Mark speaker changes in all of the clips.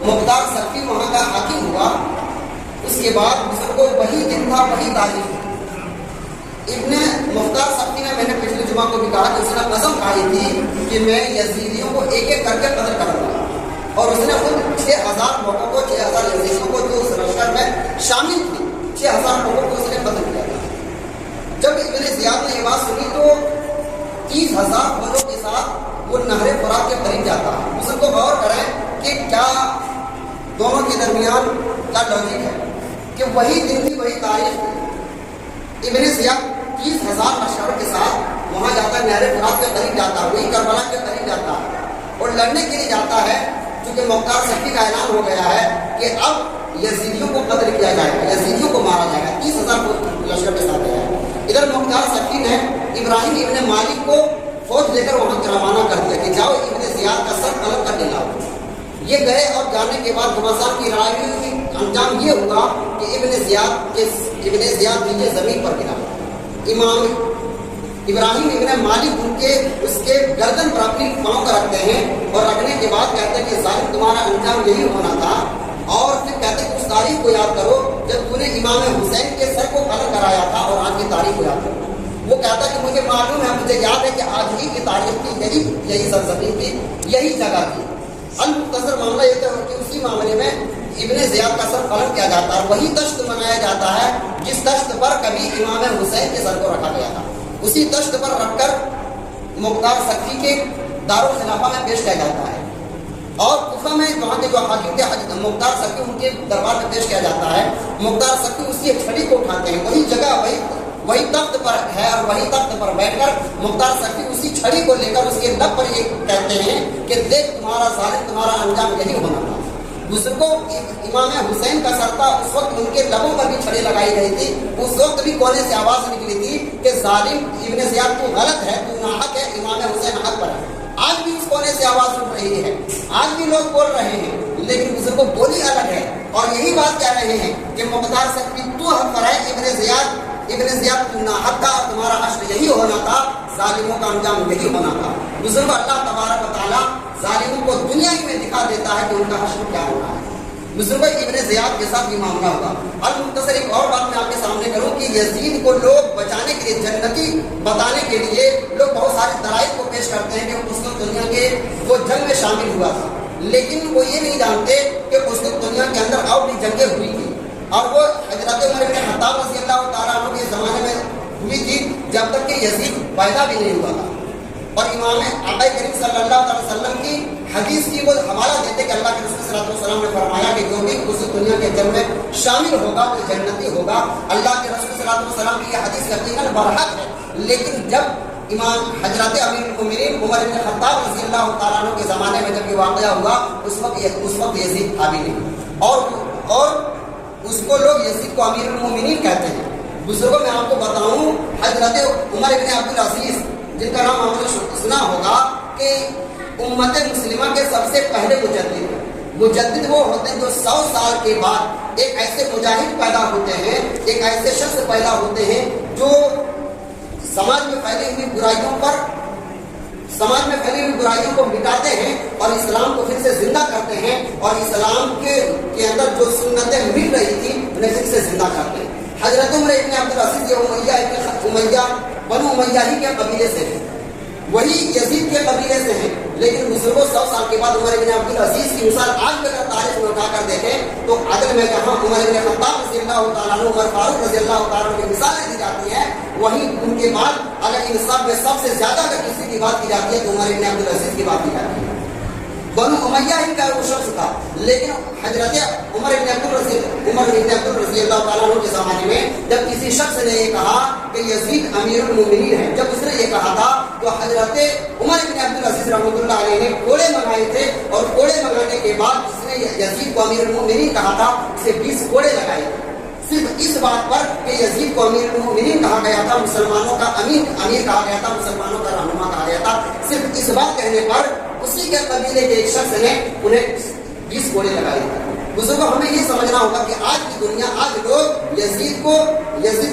Speaker 1: مختار سقفی وہاں کا حاکم ہوا، اس کے بعد مصر کو وہی دن تھا، وہی تاریخ۔ ابن مختار سقفی نے، میں نے پچھلے جمعہ کو بھی کہا کہ اس نے قسم کھائی تھی کہ میں یزیدیوں کو ایک ایک کر کے قتل کروں گا، اور اس نے خود 6000 لوگوں کو، 6000 یزیدیوں کو جو اس لشکر میں شامل تھے، 6000 لوگوں کو اس نے قتل کیا تھا۔ جب ابن زیاد نے یہ بات سنی تو 30,000 بلوں کے ساتھ وہ نہر فرات کے قریب جاتا ہے۔ مصر کو غور کریں کہ کیا دونوں کے درمیان کیا لاجک ہے کہ وہی دن تھی، وہی تاریخ تھی۔ ابن زیاد 30,000 لشکروں کے ساتھ وہاں جاتا ہے، نہر فرات کے قریب جاتا ہے، وہی کربلا کے قریب جاتا ہے اور لڑنے کے لیے جاتا ہے، چونکہ مختار سقفی کا اعلان ہو گیا ہے کہ اب یزیدیوں کو قتل کیا جائے گا، یزیدیوں کو مارا جائے گا۔ 30,000 لشکر کے ساتھ ہے۔ ادھر مختار سقفی نے ابراہیم ابن مالک کو فوج لے کر وہاں روانہ کر دیا کہ جاؤ ابن زیاد کا سر قلم کر لاؤ۔ یہ گئے اور جانے کے بعد گھمسان کی لڑائی انجام یہ ہوا کہ ابن زیاد نیچے زمین پر گرا۔ امام ابراہیم ابن مالک اس کے گردن پر اپنی پاؤں کا رکھتے ہیں اور رکھنے کے بعد کہتے ہیں کہ ظالم تمہارا انجام یہی ہونا تھا، اور پھر کہتے ہیں کہ اس تاریخ کو یاد کرو جب تو نے امام حسین کے سر کو قلم کرایا تھا، اور آج کی تاریخ کو یاد کرو۔ وہ کہتا ہے کہ مجھے معلوم ہے، مجھے یاد ہے کہ آج ہی کی تاریخ تھی، یہی سرزمین تھی، یہی جگہ تھی۔ المختصر معاملہ یہ تھا کہ اسی معاملے میں ابن زیاد کا سر قلم کیا جاتا ہے، وہی تشت منایا جاتا ہے جس تشت پر کبھی امام حسین کے سر کو رکھا گیا تھا۔ اسی تشت پر رکھ کر مختار سقفی کے دارالخلافہ میں پیش کیا جاتا ہے، اور کوفہ میں وہاں کے جو حاکم تھے مختار سقفی، ان کے دربار میں پیش کیا جاتا ہے۔ مختار سقفی اسی چھڑی کو اٹھاتے ہیں، وہی جگہ وہی تخت پر ہے، اور وہی تخت پر بیٹھ کر مختار سقفی اسی چھڑی کو لے کر اس کے لب پر یہ کہتے ہیں کہ دیکھ تمہارا ظالم، تمہارا انجام یہی ہونا تھا۔ بزرگوں امام حسین کا سر تھا، اس وقت ان کے لبوں پر بھی چھڑی لگائی گئی تھی، اس وقت بھی کونے سے آواز نکلی تھی کہ ظالم ابن زیاد تو غلط ہے، تو ناحق ہے، امام حسین حق پر ہے۔ آج بھی اس کونے سے آواز اٹھ رہی ہے، آج بھی لوگ بول رہے ہیں، لیکن بزرگوں بولی الگ ہے، اور یہی بات کہہ رہے ہیں کہ مختار سقفی تو حق پر ہے، ابن زیاد تو ناحق تھا، اور تمہارا حشر یہی ہونا تھا، ظالموں کا انجام یہی ہونا تھا۔ بزرگ اللہ تبارک و تعالیٰ ظالموں کو دنیا ہی میں دکھا دیتا ہے کہ ان کا حشر کیا ہونا ہے۔ بزرگ ابن زیاد کے ساتھ یہ معاملہ ہوگا۔ اور مختصر ایک اور بات میں آپ کے سامنے کروں کہ یزید کو لوگ بچانے کے لیے، جنتی بتانے کے لیے لوگ بہت سارے دلائل کو پیش کرتے ہیں کہ قسطنطنیہ دنیا کے وہ جنگ میں شامل ہوا تھا، لیکن وہ یہ نہیں جانتے کہ قسطنطنیہ دنیا کے اندر اور بھی جنگیں ہوئی تھی، اور وہ حضرت عمر بن خطاب رضی اللہ تعالیٰ عنہ کے زمانے میں ہوئی تھی، جب تک کہ یزید پیدا بھی نہیں ہوا تھا۔ اور امام آقا کریم صلی اللہ علیہ وسلم کی حدیث کی وہ حوالہ دیتے کہ اللہ کے رسول صلی اللہ علیہ وسلم نے فرمایا کہ جو بھی اس دنیا کے جنگ میں شامل ہوگا وہ جنتی ہوگا۔ اللہ کے رسول صلی اللہ علیہ وسلم کی یہ حدیث یقیناً برحق ہے، لیکن جب امام حضرت امیر المؤمنین عمر بن خطاب رضی اللہ تعالیٰ عنہ کے زمانے میں جب یہ واقعہ ہوا، اس وقت یزید تھا بھی نہیں، اور اس کو لوگ یزید کو امیر المؤمنین کہتے ہیں۔ بزرگوں میں آپ کو بتاؤں، حضرت عمر بن عبدالعزیز جن کا نام آپ نے سنا ہوگا کہ امت مسلمہ کے سب سے پہلے مجدد وہ ہوتے ہیں جو 100 سال کے بعد ایک ایسے مجاہد پیدا ہوتے ہیں، ایک ایسے شخص پیدا ہوتے ہیں جو سماج میں پھیلی ہوئی برائیوں کو مٹاتے ہیں اور اسلام کو پھر سے زندہ کرتے ہیں، اور اسلام کے اندر جو سنتیں مٹ رہی تھی انہیں پھر سے زندہ کرتے ہیں۔ حضرت عمر ابن عبدالعزیز بنو امیہ ہی کے قبیلے سے ہیں، وہی یزید کے قبیلے سے ہیں، لیکن بزرگوں 100 سال کے بعد عمر بن عبدالعزیز کی مثال آج بھی اگر تاریخ میں اٹھا کر دیکھیں تو عدل میں جہاں عمر بن خطاب رضی اللہ تعالیٰ عنہ، عمر فاروق رضی اللہ تعالیٰ عنہ کی مثالیں دی جاتی ہیں، وہیں ان کے بعد اگر ان سب میں سب سے زیادہ اگر کسی کی بات کی جاتی ہے تو عمر بن عبدالعزیز کی بات کی جاتی ہے۔ بنو امیہ ہی کا وہ شخص تھا، لیکن حضرت عمر بن عبد رضی اللہ تعالیٰ عنہ کے زمانے میں جب کسی شخص نے یہ کہا کہ یزید امیر المؤمنین ہے، جب اس نے یہ کہا تھا تو حضرت عمر بن عبدالعزیز رحمۃ اللہ علیہ نے کوڑے منگائے تھے، اور کوڑے منگانے کے بعد جس نے یزید کو امیر المؤمنین کہا تھا اسے 20 کوڑے لگائے، صرف اس بات پر کہ یزید کو امیر المؤمنین کہا گیا تھا، مسلمانوں کا امیر کہا گیا تھا، مسلمانوں کا رہنما کہا گیا تھا، صرف اس بات کہنے پر اسی کے قبیلے کے ایک شخص نے انہیں 20 کوڑے لگائے۔ بزرگوں ہمیں یہ سمجھنا ہوگا کہ آج کی دنیا، آج لوگ یزید کو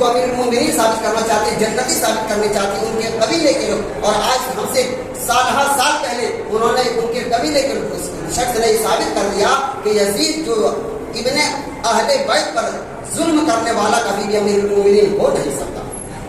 Speaker 1: امیر المؤمنین ثابت کرنا چاہتے ہیں، جنتی ثابت کرنا چاہتے ہیں ان کے قبیلے کے لوگ، اور آج ہم سے سال پہلے انہوں نے ان کے قبیلے کے لوگ شخص نے ثابت کر دیا کہ یزید جو ابن اہل بیت پر ظلم کرنے والا کبھی بھی امیر المومنین ہو نہیں سکتا۔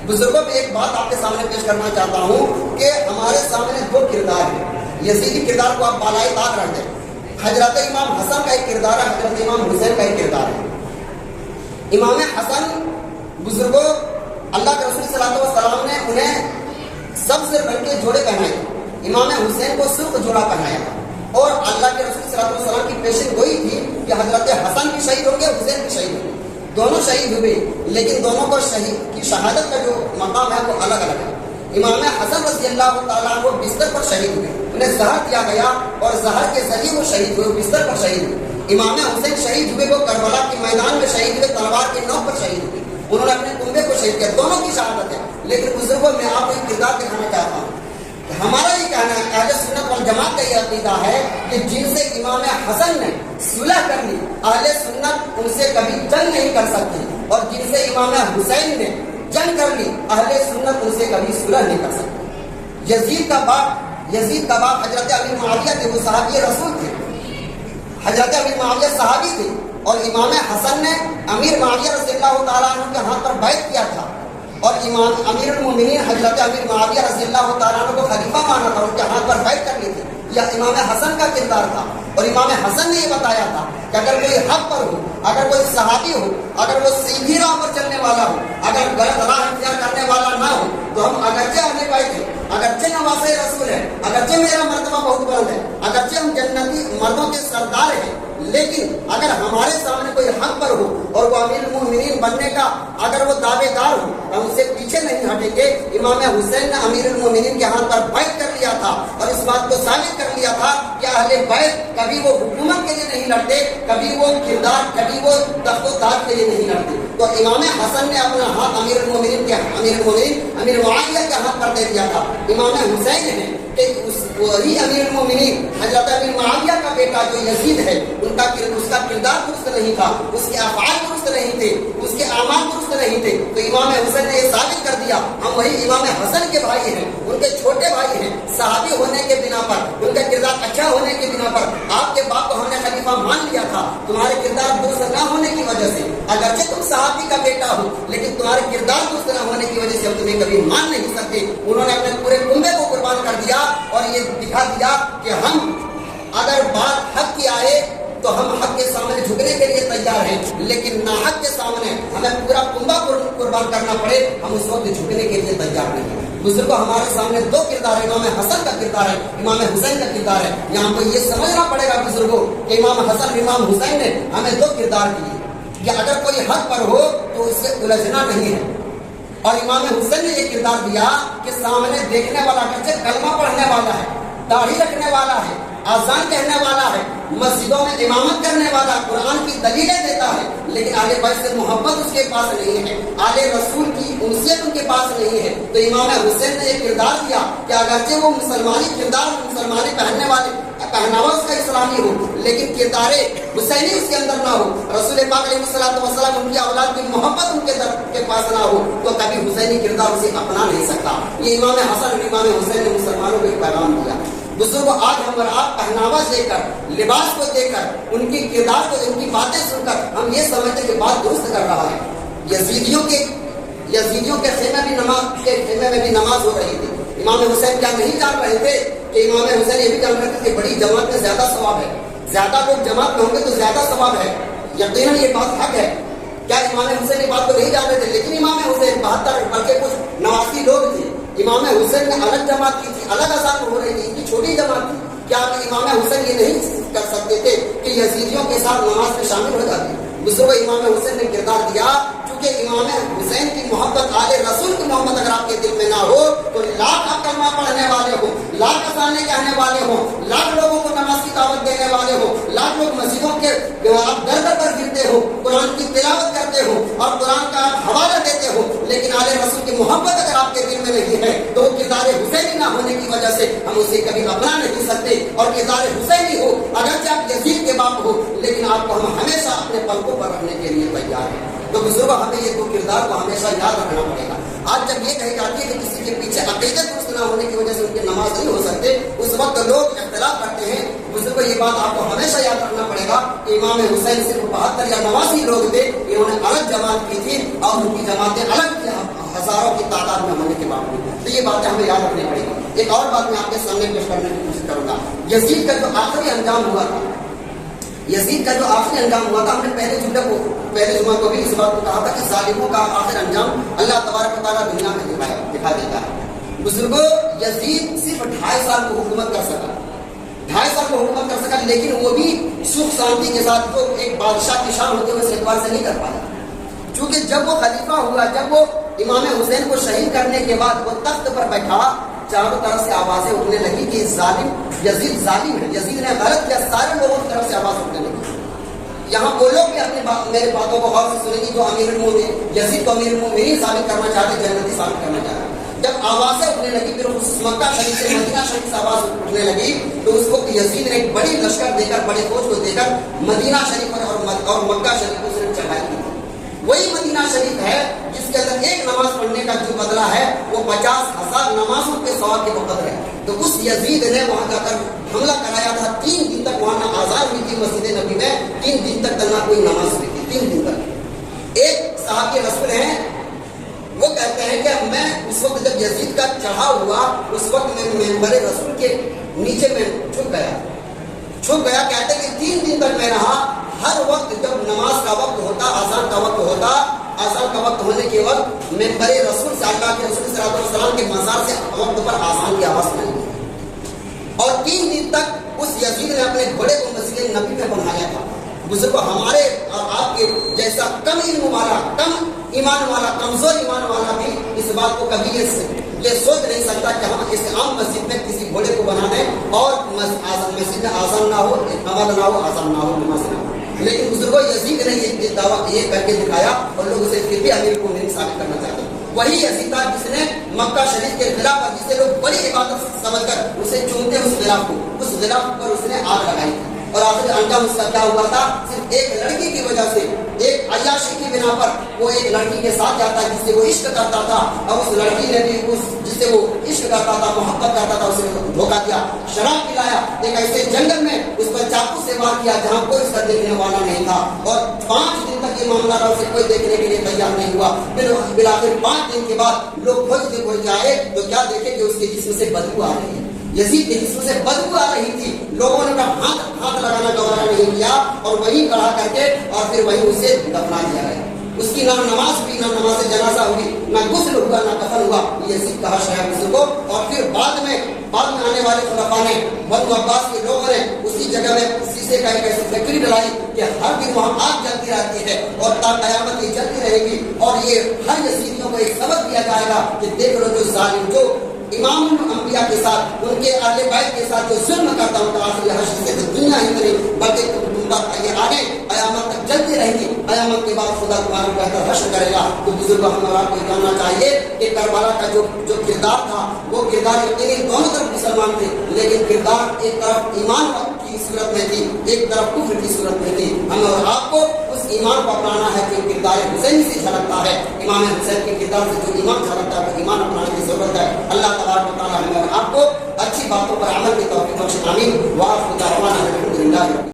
Speaker 1: بزرگوں میں ایک بات آپ کے سامنے پیش کرنا چاہتا ہوں کہ ہمارے سامنے دو کردار ہیں، یزیدی کردار کو آپ بالائے طاق رکھ دیں، حضرت امام حسن کا ایک کردار ہے، حضرت امام حسین کا ایک کردار ہے۔ امام حسن بزرگوں اللہ کے رسول صلی اللہ علیہ وسلم نے انہیں سب سے بڑھ کے جوڑے پہنائے، امام حسین کو سرخ جوڑا پہنایا، اور اللہ کے رسول صلی اللہ علیہ وسلم کی پیشن گوئی تھی کہ حضرت حسن بھی شہید ہوں گے، حسین بھی شہید ہوں گے، دونوں شہید ہوئے، لیکن دونوں کو شہید کی شہادت کا جو مقام ہے وہ الگ الگ ہے۔ امام حسن رضی اللہ تعالیٰ عنہ بستر پر شہید ہوئے، انہیں زہر دیا گیا اور زہر کے ذریعے وہ شہید ہوئے، بستر پر شہید ہوئے۔ امام حسین شہید ہوئے، وہ کربلا کے میدان میں شہید ہوئے، تلوار کے نوک پر شہید ہوئے، انہوں نے اپنے کنبے کو شہید کیا، دونوں کی شہادت ہے۔ لیکن بزرگوں میں آپ کو ایک کردار دکھانا چاہتا ہوں، ہمارا یہ کہنا ہے، اہل سنت والجماعت کا یہ عقیدہ ہے کہ جن سے امام حسن نے صلح کر لی، اہل سنت ان سے کبھی جنگ نہیں کر سکتی، اور جن سے امام حسین نے جنگ کر لی، اہل سنت ان سے کبھی صلح نہیں کر سکتی۔ یزید کا باپ حضرت امیر معاویہ تھے، وہ صحابی رسول تھے، حضرت امیر معاویہ صحابی تھے، اور امام حسن نے امیر معاویہ رضی اللہ تعالیٰ عنہ کے ہاتھ پر بیعت کیا تھا، اور امام امیر المومنین حضرت امیر معاویہ رضی اللہ تعالیٰ عنہ کو خلیفہ مانا تھا، ان کے ہاتھ پر بیعت کر لی تھی۔ یہ امام حسن کا کردار تھا، اور امام حسن نے یہ بتایا تھا کہ اگر کوئی حق پر ہو، اگر کوئی صحابی ہو، اگر وہ سیدھی راہ پر چلنے والا ہو، اگر غلط راہ اختیار کرنے والا نہ ہو، تو ہم اگرچہ اہل بیت ہیں، اگرچہ نواسہ رسول ہیں، اگرچہ میرا مرتبہ بہت بلند ہے، اگرچہ ہم جنتی مردوں کے سردار ہیں، لیکن اگر ہمارے سامنے کوئی حق پر ہو اور وہ امیر المومنین بننے کا اگر وہ دعوے دار ہو، ہم اسے پیچھے نہیں ہٹیں گے۔ امام حسین نے امیر المومنین کے ہاتھ پر بیعت کر لیا تھا، اور اس بات کو ثابت کر لیا تھا کہ اہل بیت کبھی وہ حکومت کے لیے نہیں لڑتے، کبھی وہ کردار، کبھی وہ تخت و تاج کے لیے نہیں لڑتے۔ تو امام حسن نے اپنا ہاتھ امیر معاویہ کے ہاتھ پر دے دیا تھا۔ امام حسین ہے کہ وہی امیر المومنین حضرت امیر معاویہ کا بیٹا جو یزید ہے، اس کا کردار درست نہیں تھا، اس کے افعال درست نہیں تھے، اس کے اعمال درست نہیں تھے، تو امام حسین نے یہ ثابت کر دیا ہم وہی امام حسن کے بھائی ہیں، ان کے چھوٹے بھائی ہیں، صحابی ہونے کے بنا پر، ان کا کردار اچھا ہونے کے بنا پر آپ کے باپ کو ہم نے خلیفہ مان لیا تھا، تمہارے کردار درست نہ ہونے کی وجہ سے، اگرچہ تم صحابی کا بیٹا ہو لیکن تمہارے کردار درست نہ ہونے کی وجہ سے ہم تمہیں کبھی مان نہیں سکتے۔ انہوں نے اپنے پورے کنبے کو قربان کر دیا، اور یہ دکھا دیا کہ ہم اگر بات حق کی آئے تو ہم حق کے سامنے جھکنے کے لیے تیار ہیں، لیکن ناحق کے سامنے ہمیں پورا کنبہ قربان کرنا پڑے، ہم اس وقت جھکنے کے لیے تیار نہیں۔ بزرگوں ہمارے سامنے دو کردار ہے، امام حسن کا کردار ہے، امام حسین کا کردار ہے۔ یہاں کو یہ سمجھنا پڑے گا بزرگوں کہ امام حسن امام حسین نے ہمیں دو کردار دیے کہ اگر کوئی حق پر ہو تو اس سے الجھنا نہیں ہے، اور امام حسین نے یہ کردار دیا کہ سامنے دیکھنے والا اگرچہ کلمہ پڑھنے والا ہے، داڑھی رکھنے والا ہے، آزان کہنے والا ہے، مسجدوں میں امامت کرنے والا، قرآن کی دلیلیں دیتا ہے، لیکن اہل بیت سے محبت اس کے پاس نہیں ہے، اہل رسول کی انسیت ان کے پاس نہیں ہے۔ تو امام حسین نے یہ کردار دیا کہ اگرچہ وہ مسلمانی کردار، مسلمانی پہننے والے پہناوا اس کا اسلامی ہو، لیکن کردار حسینی اس کے اندر نہ ہو، رسول پاک علیہ السلام ان کی اولاد کی محبت ان کے پاس نہ ہو، تو کبھی حسینی کردار اسے اپنا نہیں سکتا۔ یہ امام حسن اور امام حسین نے مسلمانوں کو ایک پیغام دیا۔ بزرگوں آج ہم اور آپ پہناوا دے کر، لباس کو دے کر، ان کی کردار کو، ان کی باتیں سن کر ہم یہ سمجھتے کہ بات درست کر رہا ہے۔ یزیدیوں کے خیمے میں بھی نماز ہو رہی تھی۔ امام حسین کیا نہیں جان رہے تھے کہ امام حسین یہ بھی جان رہے تھے کہ بڑی جماعت میں زیادہ ثواب ہے، زیادہ لوگ جماعت میں ہوں گے تو زیادہ ثواب ہے، یقیناً یہ بات حق ہے۔ کیا امام حسین یہ بات کو نہیں جان رہے تھے؟ لیکن امام حسین 72 بلکہ کچھ 89 لوگ تھے، امام حسین نے الگ جماعت کی تھی، الگ اذان ہو رہی تھی، ان کی چھوٹی جماعت تھی۔ کیا امام حسین یہ نہیں کر سکتے تھے کہ یزیدیوں کے ساتھ نماز میں شامل ہو جاتے؟ بزرگوں امام حسین نے کردار دیا، چونکہ امام حسین کی محبت، آل رسول کی محبت اگر آپ کے دل میں نہ ہو تو لاکھ آپ کلمہ پڑھنے والے ہو، لاکھ اذانیں کہنے والے ہوں، لاکھ لوگوں کو نماز کی دعوت دینے والے ہوں، لاکھ لوگ مسجدوں کے آپ در در پر گرتے ہو، قرآن کی تلاوت کرتے ہو اور قرآن کا آپ حوالہ دیتے ہو، لیکن آل رسول کی محبت اگر آپ کے دل میں نہیں ہے تو کردار حسینی نہ ہونے کی وجہ سے ہم اسے کبھی اپنا نہیں سکتے۔ اور کردار حسینی ہو، اگرچہ آپ یزید کے باپ ہو، لیکن آپ کو ہم ہمیشہ اپنے پلکوں پر رکھنے کے لیے تیار ہیں. تو بزرگوں ہمیں یہ دو کردار کو ہمیشہ یاد رکھنا پڑے گا. آج جب یہ کہی جاتی ہے کہ کسی کے پیچھے عقیدت درست نہ ہونے کی وجہ سے ان کی نماز نہیں ہو سکتے، اس وقت لوگ اختلاف کرتے ہیں. بزرگوں یہ بات آپ کو ہمیشہ یاد رکھنا پڑے گا کہ امام حسین صرف 72 یا 89 لوگ تھے، انہوں نے الگ جماعت کی تھی اور ان کی جماعتیں الگ تھی ہزاروں کی تعداد میں ہونے کے باوجود. تو یہ باتیں ہمیں یاد رکھنی پڑے گی. ایک اور بات میں آپ کے سامنے پیش کرنے کی کوشش کروں گا. یزید کا جو آخری انجام ہوا تھا، یزید کا جو آخری انجام ہوا تھا، ہم نے پہلے جمعہ کو بھی اس بات کو کہا تھا کہ ظالموں کا آخر انجام اللہ تبارک و تعالیٰ دنیا میں دکھا دیتا ہے. بزرگوں یزید صرف 2.5 سال کو حکومت کر سکا، 2.5 سال کو حکومت کر سکا، لیکن وہ بھی سکھ شانتی کے ساتھ جو ایک بادشاہ کی شان ہوتے ہوئے اس اعتبار سے نہیں کر پایا. چونکہ جب وہ خلیفہ ہوا، جب وہ امام حسین کو شہید کرنے کے بعد وہ تخت پر بیٹھا، چاروں طرف سے آوازیں اٹھنے لگی کہ یزید ظالم ہے، یزید نے غلط کیا. سارے لوگوں کی طرف سے آواز اٹھنے لگی. یہاں وہ لوگ بھی میرے باتوں کو غور سے سنیں گی جو امیر المومنین یزید کو امیر المومنین ثابت کرنا چاہتے، جنتی ثابت کرنا چاہتے. جب آوازیں اٹھنے لگی، پھر مکہ شریف سے مدینہ شریف سے آواز اٹھنے لگی، تو اس وقت یزید نے ایک بڑی لشکر دے کر، بڑی فوج کو دے کر مدینہ شریف اور مکہ شریف کو صرف چڑھائی کی. وہی مدینہ شریف ہے جس کے اندر ایک نماز پڑھنے کا جو بدلہ ہے وہ 50,000 نمازوں کے ثواب کے بقدر ہے. تو اس یزید نے وہاں جا کر حملہ کرایا تھا. 3 دن تک وہاں نہ آزاد ہوئی تھی مسجد نبی میں، 3 دن تک نہ کوئی نماز ہوئی تھی. 3 دن تک. ایک صحابی رسول ہیں، وہ کہتے ہیں کہ میں اس وقت جب یزید کا چڑھا ہوا، اس وقت میں منبر رسول کے نیچے میں چھپ گیا. کہتے ہیں کہ 3 دن تک میں رہا. ہر وقت جب نماز کا وقت ہوتا، آذان کا وقت ہوتا، آذان کا وقت ہونے کے وقت منبر رسول سے، اللہ کے رسول صلی اللہ علیہ وسلم کے مزار سے وقت پر آذان کی آواز نہیں ہوئی. اور 3 دن تک اس یزید نے اپنے گھوڑے کو مسجد نبی میں بنایا تھا. بزرگوں ہمارے اور آپ کے جیسا کم علم والا، کم ایمان والا، کمزور ایمان والا بھی اس بات کو کبھی یہ سوچ نہیں سکتا کہ ہم اس عام مسجد میں کسی گھوڑے کو بنا دیں اور مسجد میں آذان نہ ہو، نماز نہ ہو، آذان نہ ہو، نماز نہ ہو. لیکن بزرگوں یزید نے یہ دعویٰ یہ کر کے دکھایا اور لوگ اسے پھر بھی امیر کو نہیں ثابت کرنا چاہتے. وہی یزید تھا جس نے مکہ شریف کے خلاف پر، جسے لوگ بڑی عبادت سمجھ کر اسے چونتے اس غلاف پر اس نے آگ لگائی تھی. اور آخر انجام اس کا کیا ہوا تھا؟ صرف ایک لڑکی کی وجہ سے، ایک عیاشی کی بنا پر وہ ایک لڑکی کے ساتھ جاتا جس سے وہ عشق کرتا تھا، اور اس لڑکی نے بھی جس سے وہ عشق کرتا تھا، محبت کرتا تھا، اسے دھوکہ دیا، شراب پلایا، ایک ایسے جنگل میں اس پر چاقو سے وار کیا جہاں کوئی اس کا دیکھنے والا نہیں تھا. اور 5 دن تک یہ معاملہ رہا، اسے کوئی دیکھنے کے لیے تیار نہیں ہوا. پھر بالآخر 5 دن کے بعد لوگ کھوجتے آئے تو کیا دیکھے کہ اس کے جسم سے بدبو آ رہی ہے. یزید کے جسم سے بدبو آ رہی تھی. لوگوں نے ہاتھ لگانا گوارا نہیں کیا اور وہیں کڑا کر کے اور پھر وہیں اسے دفنا دیا گیا. اس کی نہ نماز ہوئی، نہ نماز جنازہ ہوئی، نہ غسل ہوا، نہ کفن ہوا. یزید کا حشر ہے بزرگوں. اور پھر بعد میں آنے والے خلفاء نے، بنو عباس کے لوگوں نے اسی جگہ میں شیشے کا ایک ایسی فیکٹری ڈلائی کہ ہر دن وہاں آگ جلتی رہتی ہے اور تا قیامت یہ جلتی رہے گی. اور یہ ہر یزیدیوں کو ایک سبق دیا جائے گا کہ دیکھ لو جو ظالم، جو امام الانبیاء کے ساتھ، ان کے اہل بیت کے ساتھ جو ظلم کرتا ہوں آخری حشر سے تو دنیا ہی نہیں بلکہ یہ آگے قیامت تک چلتی رہے گی. قیامت کے بعد خدا تمہارا بہتر حشر کرے گا. تو بزرگوں ہم اور آپ کو جاننا چاہیے کہ کربلا کا جو کردار تھا، وہ کردار یقینی دونوں طرف مسلمان تھے، لیکن کردار ایک طرف ایمان کی صورت میں تھی، ایک طرف کفر کی صورت میں تھی. ہم اور آپ کو اس ایمان کو اپنانا ہے جو کردار حسین سے جھلکتا ہے. امام حسین کے کردار سے جو ایمان جھلکتا ہے وہ ایمان اپنانے کی ضرورت ہے. اللہ تبارک و تعالیٰ ہمیں اور آپ کو اچھی باتوں پر عمل کی توفیق بخشے. آمین. وآخر دعوانا الحمدللہ.